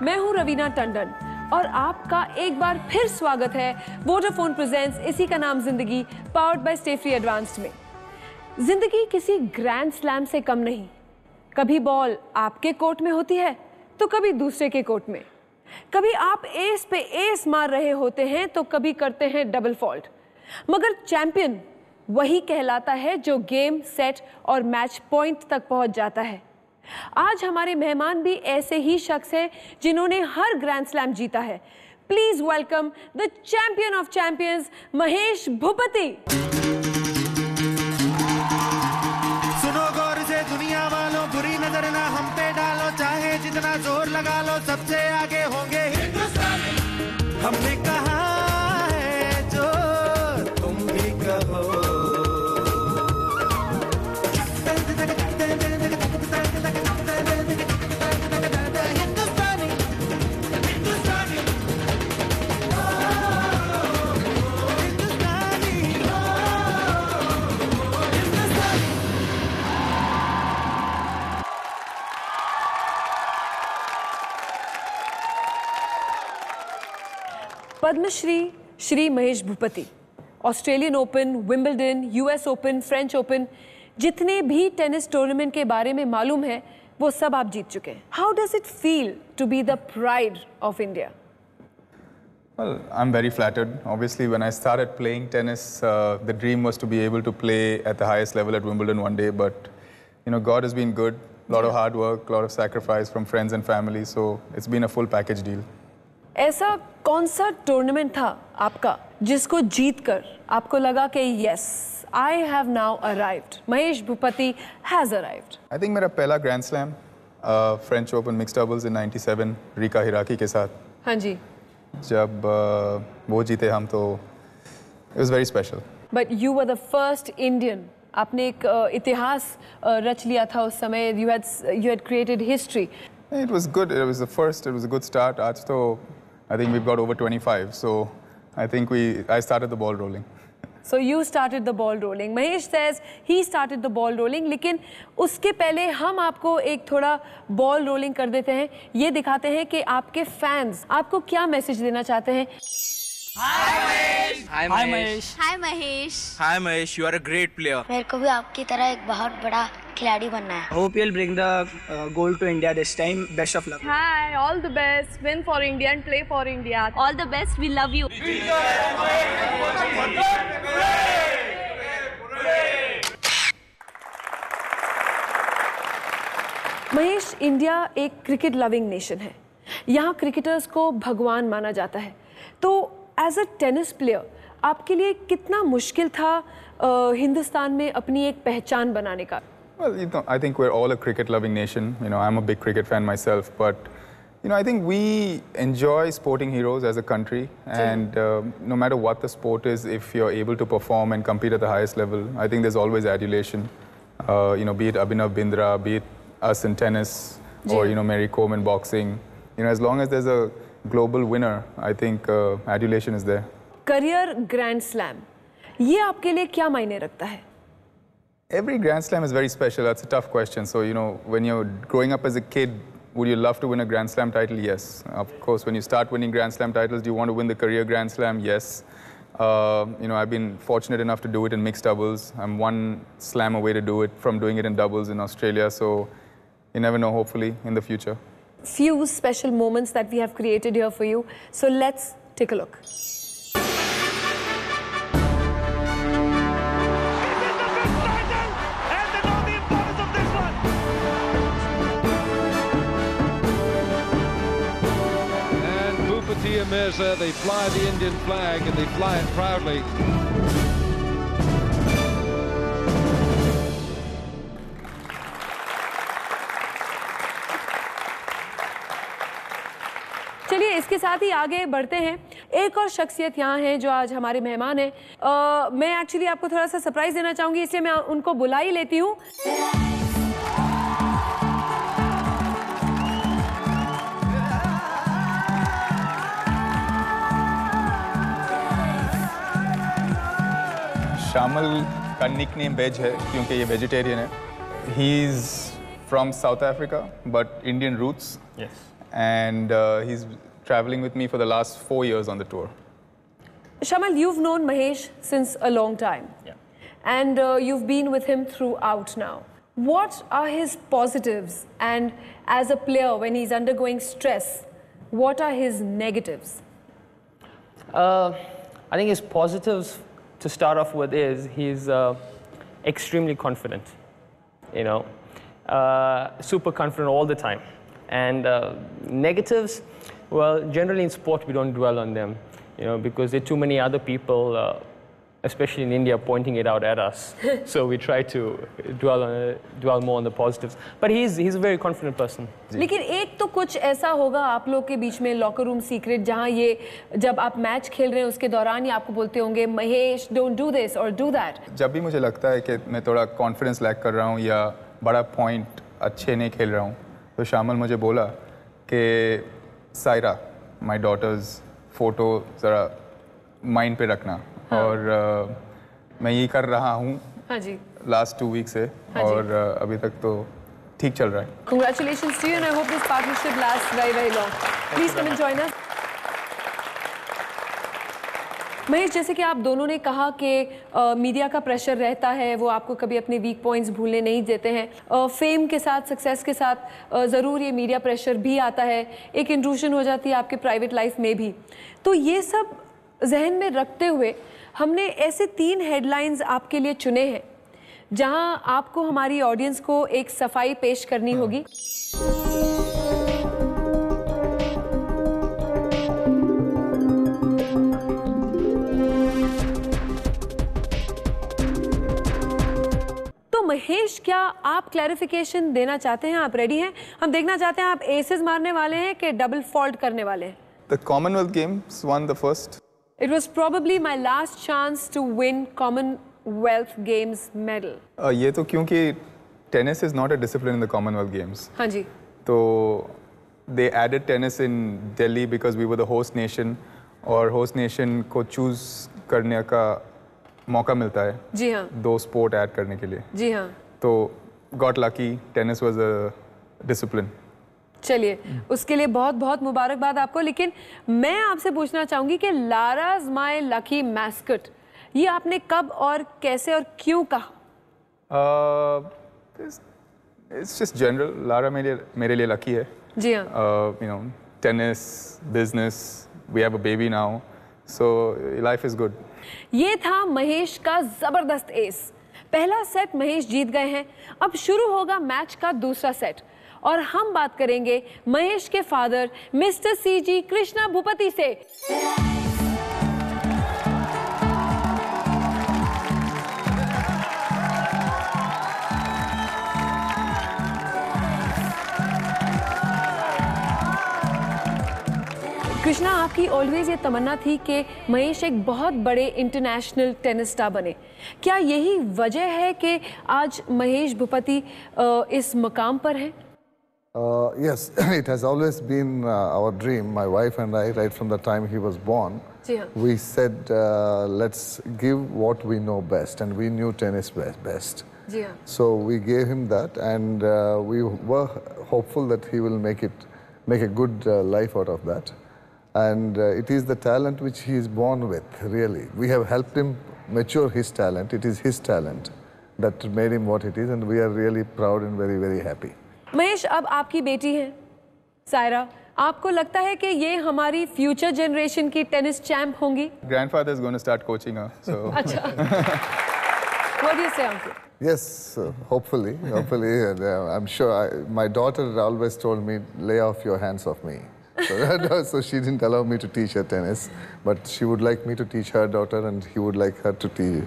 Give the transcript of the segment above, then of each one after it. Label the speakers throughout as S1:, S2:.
S1: मैं हूं रवीना टंडन और आपका एक बार फिर स्वागत है वोडाफोन प्रेजेंट्स इसी का नाम जिंदगी powered by stay free advanced में। जिंदगी किसी ग्रैंड स्लैम से कम नहीं। कभी बॉल आपके कोर्ट में होती है तो कभी दूसरे के कोर्ट में। कभी आप एस पे एस मार रहे होते हैं तो कभी करते हैं डबल फॉल्ट। मगर चैंपियन वही कहलाता है जो गेम, सेट और मैच पॉइंट तक पहुंच जाता है। आज हमारे मेहमान भी ऐसे ही शख्स हैं जिन्होंने हर ग्रैंड स्लैम जीता है। Please welcome the champion of champions Mahesh Bhupathi.
S2: सुनो गौर से दुनिया वालों, बुरी नजर ना हम पे डालो, चाहे जितना जोर लगा लो सबसे आगे होंगे हिंदुस्तानी। हमने कहा है जो तुम भी कहो।
S1: Padmashri Shri Mahesh Bhupathi, Australian Open, Wimbledon, US Open, French Open, जितने भी टेनिस टूर्नामेंट के बारे में मालूम है वो सब आप जीत चुके हैं। How does it feel to be the pride of India?
S3: Well, I'm very flattered. Obviously, when I started playing tennis, the dream was to be able to play at the highest level at Wimbledon one day. But, you know, God has been good. A lot of hard work, a lot of sacrifice from friends and family. So it's been a full package deal.
S1: ऐसा कौन सा tournament था आपका जिसको जीतकर आपको लगा कि yes, I have now arrived, Mahesh Bhupathi has arrived?
S3: I think मेरा पहला grand slam French Open mixed doubles in 97 Rika Hiraki के साथ।
S1: हाँ जी।
S3: जब वो जीते हम तो it was very special.
S1: But you were the first Indian. आपने एक इतिहास रच लिया था उस समय. You had created history.
S3: It was good. It was the first. It was a good start. आज तो I think we've got over 25. So I think I started the ball rolling.
S1: So you started the ball rolling. Mahesh says he started the ball rolling. लेकिन उसके पहले हम आपको एक थोड़ा ball rolling कर देते हैं. ये दिखाते हैं कि आपके fans आपको क्या message देना चाहते हैं.
S4: Hi Mahesh.
S5: Hi Mahesh.
S4: Hi Mahesh.
S5: Hi Mahesh. You are a great player.
S4: मेरे को भी आपकी तरह एक बहुत बड़ा खिलाड़ी बनना है.
S6: Hope you'll bring the gold to India this time. Best of luck.
S7: Hi, all the best. Win for India and play for India.
S4: All the best. We love you.
S1: Mahesh, India एक क्रिकेट लविंग नेशन है. यहाँ cricketers को भगवान माना जाता है. तो as a tennis player आपके लिए कितना मुश्किल था हिंदुस्तान में अपनी एक पहचान बनाने का?
S3: Well, you know, I think we're all a cricket-loving nation. You know, I'm a big cricket fan myself, but you know, I think we enjoy sporting heroes as a country, and no matter what the sport is, if you're able to perform and compete at the highest level, I think there's always adulation. You know, be it Abhinav Bindra, be it us in tennis, or you know, Mary Kom in boxing. You know, as long as there's a global winner, I think adulation is there.
S1: Career Grand Slam, ये आपके लिए क्या मायने रखता है?
S3: Every Grand Slam is very special. That's a tough question. So, you know, when you're growing up as a kid, would you love to win a Grand Slam title? Yes. Of course, when you start winning Grand Slam titles, do you want to win the career Grand Slam? Yes. You know, I've been fortunate enough to do it in mixed doubles. I'm one slam away to do it from doing it in doubles in Australia. So, you never know, hopefully, in the future.
S1: Few special moments that we have created here for you. So, let's take a look.
S8: Mirza, they fly the Indian flag and they fly it proudly.
S1: चलिए इसके साथ ही आगे बढ़ते हैं. एक और शख्सियत यहाँ है जो आज हमारे मेहमान हैं. मैं एक्चुअली आपको थोड़ा सा सरप्राइज देना चाहूंगी, इसलिए मैं उनको बुला ही लेती हूँ.
S3: शामिल का निकनेम वेज है क्योंकि ये वेजिटेरियन है. He is from South Africa but Indian roots. and he's traveling with me for the last 4 years on the tour.
S1: Shamal, you've known Mahesh since a long time.
S9: Yeah.
S1: And you've been with him throughout now. What are his positives? And as a player, when he's undergoing stress, what are his negatives?
S9: I think his positives to start off with is he's extremely confident, you know, super confident all the time. And negatives, well, generally in sport we don't dwell on them, you know, because there are too many other people, especially in India, pointing it out at us. So we try to dwell more on the positives. But he's a very confident person.
S1: लेकिन एक तो कुछ ऐसा होगा आप लोग के बीच में लॉकर रूम सीक्रेट जहाँ ये जब आप मैच खेल रहे हैं उसके दौरान ही आपको बोलते होंगे महेश डोंट डू दिस और डू दैट.
S3: जब भी मुझे लगता है कि मैं थोड़ा कॉन्फिडेंस लैक कर रहा हूँ या बड़ा पॉइंट अच्छे नहीं खेल रहा हूँ तो शामल मुझे बोला कि सायरा माय डॉटर्स फोटो ज़रा माइंड पे रखना. और मैं यही कर रहा हूँ.
S1: हाँ जी.
S3: लास्ट 2 वीक से. और अभी तक तो ठीक चल रहा है.
S1: Congratulations to you and I hope this partnership lasts very, very long. Please come and join us. Mahesh, जैसे कि आप दोनों ने कहा कि मीडिया का प्रेशर रहता है, वो आपको कभी अपने वीक पॉइंट्स भूलने नहीं देते हैं. फेम के साथ, सक्सेस के साथ ज़रूर ये मीडिया प्रेशर भी आता है. एक इंट्रूशन हो जाती है आपके प्राइवेट लाइफ में भी. तो ये सब जहन में रखते हुए हमने ऐसे 3 हेडलाइंस आपके लिए चुने हैं जहां आपको हमारी ऑडियंस को एक सफाई पेश करनी होगी. तो महेश, क्या आप क्लैरिफिकेशन देना चाहते हैं? आप रेडी हैं? हम देखना चाहते हैं आप एसेस मारने वाले हैं कि डबल फॉल्ट करने वाले हैं.
S3: The Commonwealth Games won the first.
S1: It was probably my last chance to win Commonwealth Games medal.
S3: ये तो क्योंकि tennis is not a discipline in the Commonwealth Games.
S1: हाँ जी.
S3: तो they added tennis in Delhi because we were the host nation और host nation को choose करने का मौका मिलता है.
S1: जी हाँ.
S3: 2 sport add करने के लिए.
S1: जी हाँ.
S3: तो got lucky. Tennis was a discipline.
S1: चलिए, उसके लिए बहुत बहुत मुबारकबाद आपको. लेकिन मैं आपसे पूछना चाहूंगी कि लाराज माय लकी मैस्कट, ये आपने कब और कैसे और क्यों कहा?
S3: It's just general. लारा मेरे लिए लकी है.
S1: जी हाँ.
S3: You know, tennis, business. We have a baby now, so life is good.
S1: ये था महेश का जबरदस्त एस. पहला सेट महेश जीत गए हैं. अब शुरू होगा मैच का दूसरा सेट और हम बात करेंगे महेश के father mister CG Krishna Bhupathi से. कृष्णा, आपकी ऑलवेज ये तमन्ना थी कि महेश एक बहुत बड़े इंटरनेशनल टेनिस स्टार बने. क्या यही वजह है कि आज महेश भूपति इस मकाम पर हैं?
S10: Yes, it has always been our dream, my wife and I, right from the time he was born. We said, let's give what we know best, and we knew tennis best. So we gave him that, and we were hopeful that he will make a good life out of that. And it is the talent which he is born with, really. We have helped him mature his talent. It is his talent that made him what it is, and we are really proud and very, very happy.
S1: Mahesh, अब आपकी बेटी है सायरा, आपको लगता है कि ये हमारी फ्यूचर जनरेशन की टेनिस चैंप होंगी?
S3: Grandfather is going to start coaching her, so.
S1: अच्छा. What do you say, uncle?
S10: Yes, hopefully. I'm sure. My daughter always told me, lay off your hands off me. So she didn't allow me to teach her tennis, but she would like me to teach her daughter, and he would like her to teach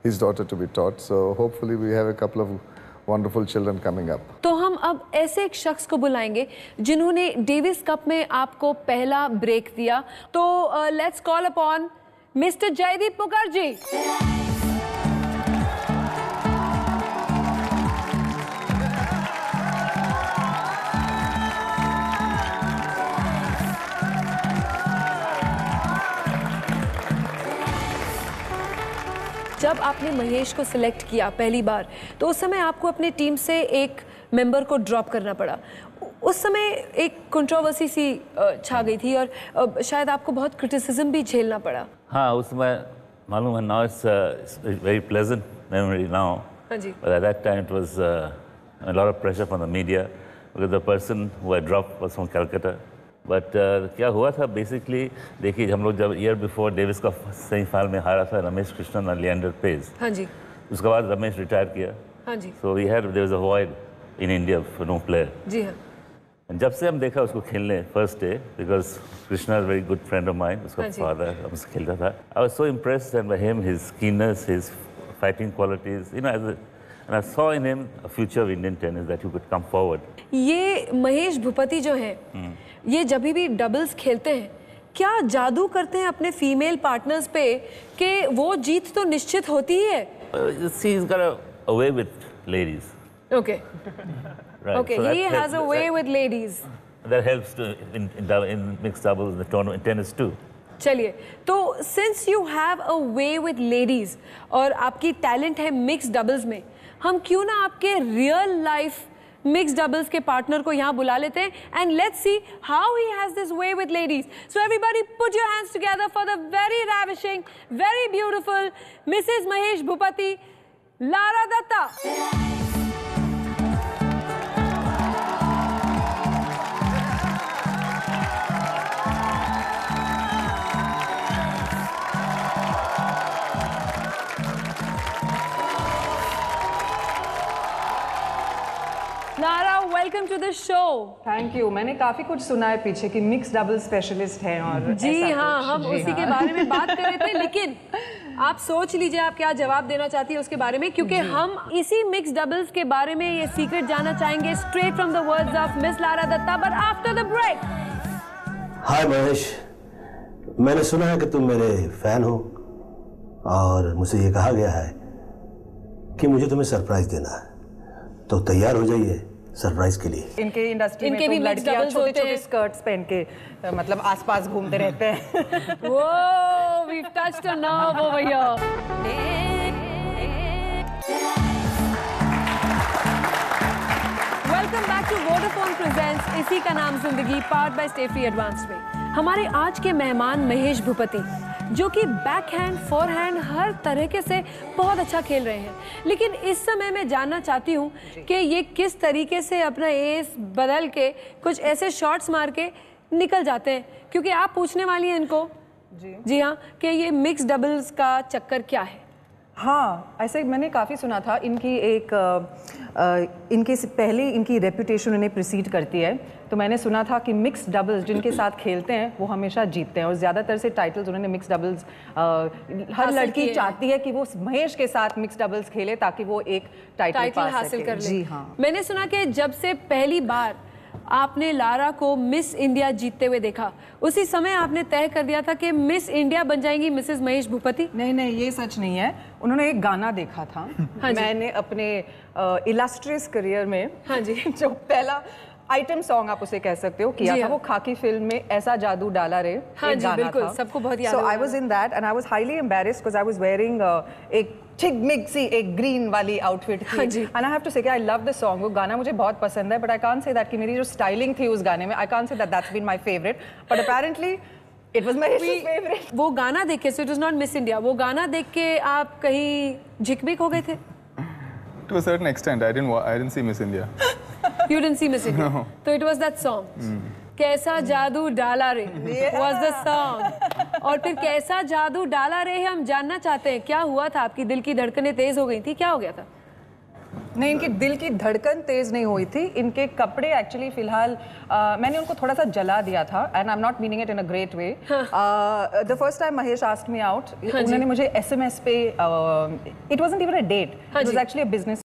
S10: his daughter to be taught. So hopefully we have a couple of wonderful children coming up.
S1: तो हम अब ऐसे एक शख्स को बुलाएंगे जिन्होंने Davis cup में आपको पहला ब्रेक दिया. तो let's call upon mister Jaideep Mukherjee. जब आपने महेश को सिलेक्ट किया पहली बार तो उस समय आपको अपनी टीम से एक मेंबर को ड्रॉप करना पड़ा. उस समय एक कंट्रोवर्सी सी छा गई थी और शायद आपको बहुत क्रिटिसिज्म भी झेलना पड़ा।
S11: हाँ, उस समय मालूम है, now it's very pleasant memory now.
S1: हाँ जी।
S11: But at that time it was a lot of pressure from the media because the person who had dropped was from Calcutta. But क्या हुआ था बेसिकली, देखिए हम लोग जब ईयर बिफोर डेविस का semifinal में हारा था रमेश कृष्णन और लिएंडर पेस।
S1: हाँ जी।
S11: उसके बाद रमेश रिटायर किया।
S1: हाँ जी।
S11: So we had there was a void in India for no player.
S1: जी हाँ।
S11: जब से हम देखा उसको खेलने first day, because Krishna is very good friend of mine, उसका फादर हमसे खेलता था। I was so impressed by him, his keenness, his fighting qualities, you know, and I saw in him a future of Indian tennis that he could come forward.
S1: ये महेश भूपति जो हैं, ये जब भी डबल्स खेलते हैं क्या जादू करते हैं अपने फीमेल पार्टनर्स पे कि वो जीत तो निश्चित होती ही है?
S11: She is got a way with ladies.
S1: Okay.
S11: Right.
S1: Okay, so he has a way with ladies.
S11: That helps to in mixed doubles, the tournament, in tennis too.
S1: चलिए, तो since you have a way with ladies और आपकी talent है mix doubles में, हम क्यों ना आपके रियल लाइफ मिक्स डबल्स के पार्टनर को यहाँ बुला लेते हैं and let's see how he has this way with ladies. So everybody put your hands together for the very ravishing, very beautiful Mrs. Mahesh Bhupati, Lara Datta. Lara, welcome to the show.
S12: Thank you. मैंने काफी कुछ सुना है पीछे कि mix double specialist हैं और
S1: जी हाँ, हम उसी के बारे में बात कर रहे थे, लेकिन आप सोच लीजिए आप क्या जवाब देना चाहती है उसके बारे में, क्योंकि हम इसी मिक्स डबल्स के बारे में ये सीक्रेट जानना चाहेंगे straight from the words of Miss Lara Dutta, but after the break.
S13: Hi Mahesh, मैंने सुना है कि तुम मेरे फैन हो और मुझे ये कहा गया है कि मुझे तुम्हें सरप्राइज देना है, तो तैयार हो जाइए सरप्राइज के लिए।
S12: इनके इंडस्ट्री में तो लड़कियां छोटे-छोटे स्कर्ट्स पहन के मतलब आसपास घूमते रहते हैं।
S1: वो we've touched a nerve over here. Welcome back to Vodafone Presents इसी का नाम जिंदगी, powered by Stay Free Advanced में। हमारे आज के मेहमान महेश भूपति, जो कि बैकहैंड, फोरहैंड हर तरीके से बहुत अच्छा खेल रहे हैं, लेकिन इस समय मैं जानना चाहती हूँ कि ये किस तरीके से अपना एस बदल के कुछ ऐसे शॉट्स मार के निकल जाते हैं, क्योंकि आप पूछने वाली हैं इनको जी हाँ कि ये मिक्स डबल्स का चक्कर क्या है।
S12: हाँ, ऐसे मैंने काफ़ी सुना था। इनकी एक इनके से पहले इनकी रेपुटेशन उन्हें प्रिसीड करती है, तो मैंने सुना था कि मिक्स डबल्स जिनके साथ खेलते हैं वो हमेशा जीतते हैं, और ज़्यादातर से टाइटल्स उन्होंने मिक्स डबल्स हर लड़की चाहती है कि वो महेश के साथ मिक्स डबल्स खेले ताकि वो एक टाइटल
S1: हासिल कर ले।
S12: जी हाँ,
S1: मैंने सुना कि जब से पहली बार आपने लारा को मिस इंडिया जीतते हुए देखा, उसी समय आपने तय कर दिया था कि मिस इंडिया बन जाएंगी मिसेस महेश भूपति।
S12: नहीं, ये सच नहीं है। उन्होंने एक गाना देखा था। हाँ, मैंने अपने इलस्ट्रियस करियर में, हाँ जी, जो पहला आइटम सॉन्ग आप उसे कह सकते हो किया था, वो खाकी फिल्म में ऐसा जादू डाला रे,
S1: हाँ जी, बिल्कुल, सबको बहुत याद है।
S12: So I was in that and I was highly embarrassed because I was wearing एक मिक्सी एक ग्रीन वाली आउटफिट थी, and I have to say कि I love the song, वो गाना मुझे बहुत पसंद है, but I can't say that कि मेरी जो स्टाइलिंग थी उस गाने में, I can't say that that's been my favorite, but apparently it was my favorite.
S1: वो गाना देख के, so it was not Miss India, वो गाना देख के आप कहीं झिकबिक हो गए थे?
S3: To a certain extent, I didn't see Miss India.
S1: You didn't see Miss India. No. So it was that song. कैसा जादू डाला रे was the song. और फिर कैसा जादू डाला रे हम जानना चाहते हैं, क्या हुआ था? आपकी दिल की धड़कनें तेज हो गई थी, क्या हो गया था?
S12: नहीं, इनकी दिल की धड़कन तेज नहीं हुई थी, इनके कपड़े एक्चुअली फिलहाल मैंने उनको थोड़ा सा जला दिया था, and I am not meaning it in a great way. The first time Mahesh asked me out, उन्होंने मुझे SMS पे, it wasn't even a date, it was actually a business